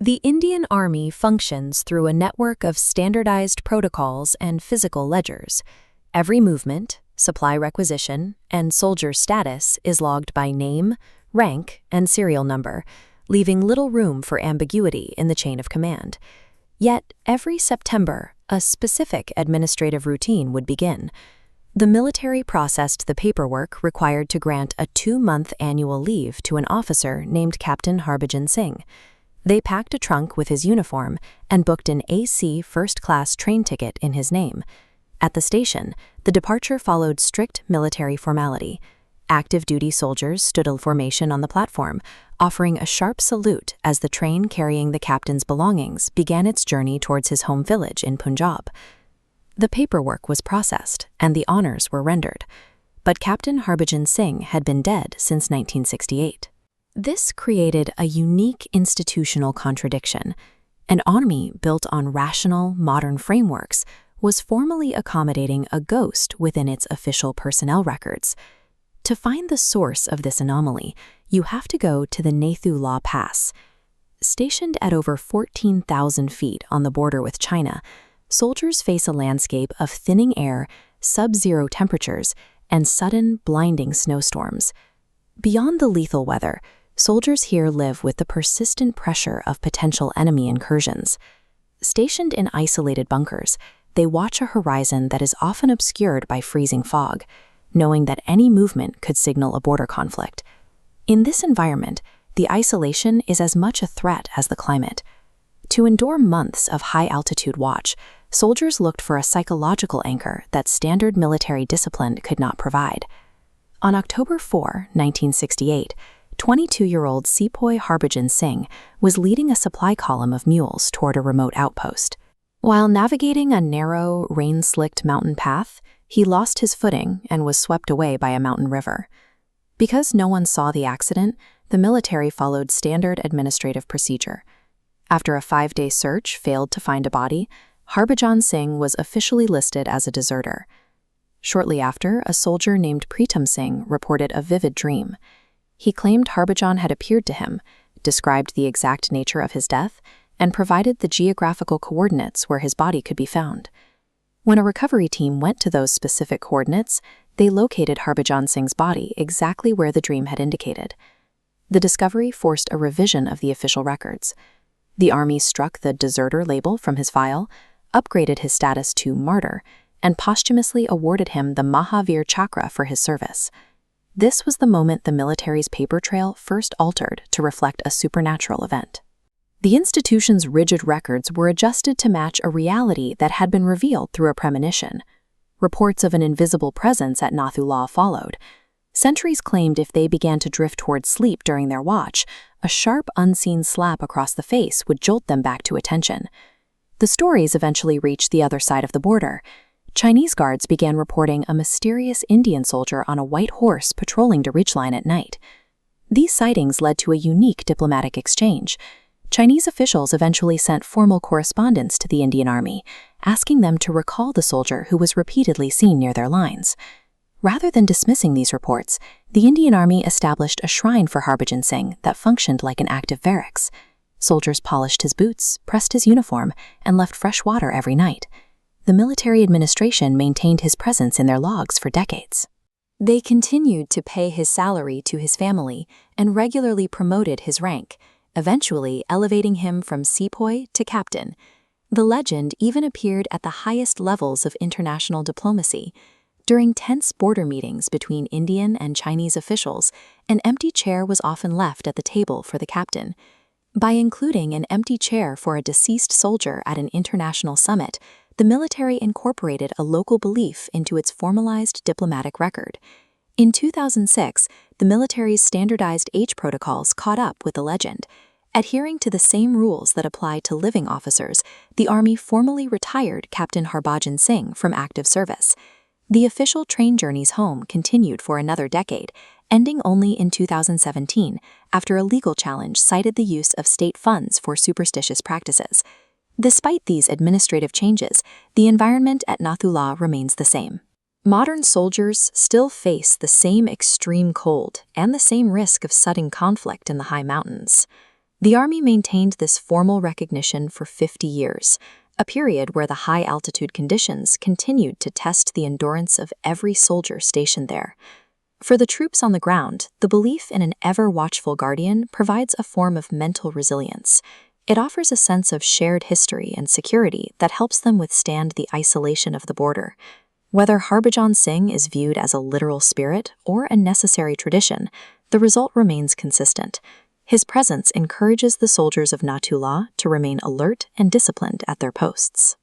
The Indian Army functions through a network of standardized protocols and physical ledgers. Every movement, supply requisition, and soldier status is logged by name, rank, and serial number, leaving little room for ambiguity in the chain of command. Yet, every September, a specific administrative routine would begin. The military processed the paperwork required to grant a 2-month annual leave to an officer named Captain Harbhajan Singh. They packed a trunk with his uniform and booked an AC first-class train ticket in his name. At the station, the departure followed strict military formality. Active duty soldiers stood in formation on the platform, offering a sharp salute as the train carrying the captain's belongings began its journey towards his home village in Punjab. The paperwork was processed and the honors were rendered, but Captain Harbhajan Singh had been dead since 1968. This created a unique institutional contradiction. An army built on rational, modern frameworks was formally accommodating a ghost within its official personnel records. To find the source of this anomaly, you have to go to the Nathula Pass. Stationed at over 14,000 feet on the border with China, soldiers face a landscape of thinning air, sub-zero temperatures, and sudden, blinding snowstorms. Beyond the lethal weather, soldiers here live with the persistent pressure of potential enemy incursions. Stationed in isolated bunkers, they watch a horizon that is often obscured by freezing fog, knowing that any movement could signal a border conflict. In this environment, the isolation is as much a threat as the climate. To endure months of high-altitude watch, soldiers looked for a psychological anchor that standard military discipline could not provide. On October 4, 1968, 22-year-old Sepoy Harbhajan Singh was leading a supply column of mules toward a remote outpost. While navigating a narrow, rain-slicked mountain path, he lost his footing and was swept away by a mountain river. Because no one saw the accident, the military followed standard administrative procedure. After a 5-day search failed to find a body, Harbhajan Singh was officially listed as a deserter. Shortly after, a soldier named Pritam Singh reported a vivid dream. He claimed Harbhajan had appeared to him, described the exact nature of his death, and provided the geographical coordinates where his body could be found. When a recovery team went to those specific coordinates, they located Harbhajan Singh's body exactly where the dream had indicated. The discovery forced a revision of the official records. The Army struck the deserter label from his file, upgraded his status to martyr, and posthumously awarded him the Mahavir Chakra for his service. This was the moment the military's paper trail first altered to reflect a supernatural event. The institution's rigid records were adjusted to match a reality that had been revealed through a premonition. Reports of an invisible presence at Nathula followed. Sentries claimed if they began to drift toward sleep during their watch, a sharp, unseen slap across the face would jolt them back to attention. The stories eventually reached the other side of the border. Chinese guards began reporting a mysterious Indian soldier on a white horse patrolling the ridgeline at night. These sightings led to a unique diplomatic exchange. Chinese officials eventually sent formal correspondence to the Indian Army, asking them to recall the soldier who was repeatedly seen near their lines. Rather than dismissing these reports, the Indian Army established a shrine for Harbhajan Singh that functioned like an active barracks. Soldiers polished his boots, pressed his uniform, and left fresh water every night. The military administration maintained his presence in their logs for decades. They continued to pay his salary to his family and regularly promoted his rank, eventually elevating him from sepoy to captain. The legend even appeared at the highest levels of international diplomacy. During tense border meetings between Indian and Chinese officials, an empty chair was often left at the table for the captain. By including an empty chair for a deceased soldier at an international summit, the military incorporated a local belief into its formalized diplomatic record. In 2006, the military's standardized age protocols caught up with the legend. Adhering to the same rules that apply to living officers, the Army formally retired Captain Harbhajan Singh from active service. The official train journeys home continued for another decade, ending only in 2017 after a legal challenge cited the use of state funds for superstitious practices. Despite these administrative changes, the environment at Nathula remains the same. Modern soldiers still face the same extreme cold and the same risk of sudden conflict in the high mountains. The Army maintained this formal recognition for 50 years, a period where the high-altitude conditions continued to test the endurance of every soldier stationed there. For the troops on the ground, the belief in an ever-watchful guardian provides a form of mental resilience. It offers a sense of shared history and security that helps them withstand the isolation of the border. Whether Harbhajan Singh is viewed as a literal spirit or a necessary tradition, the result remains consistent. His presence encourages the soldiers of Nathula to remain alert and disciplined at their posts.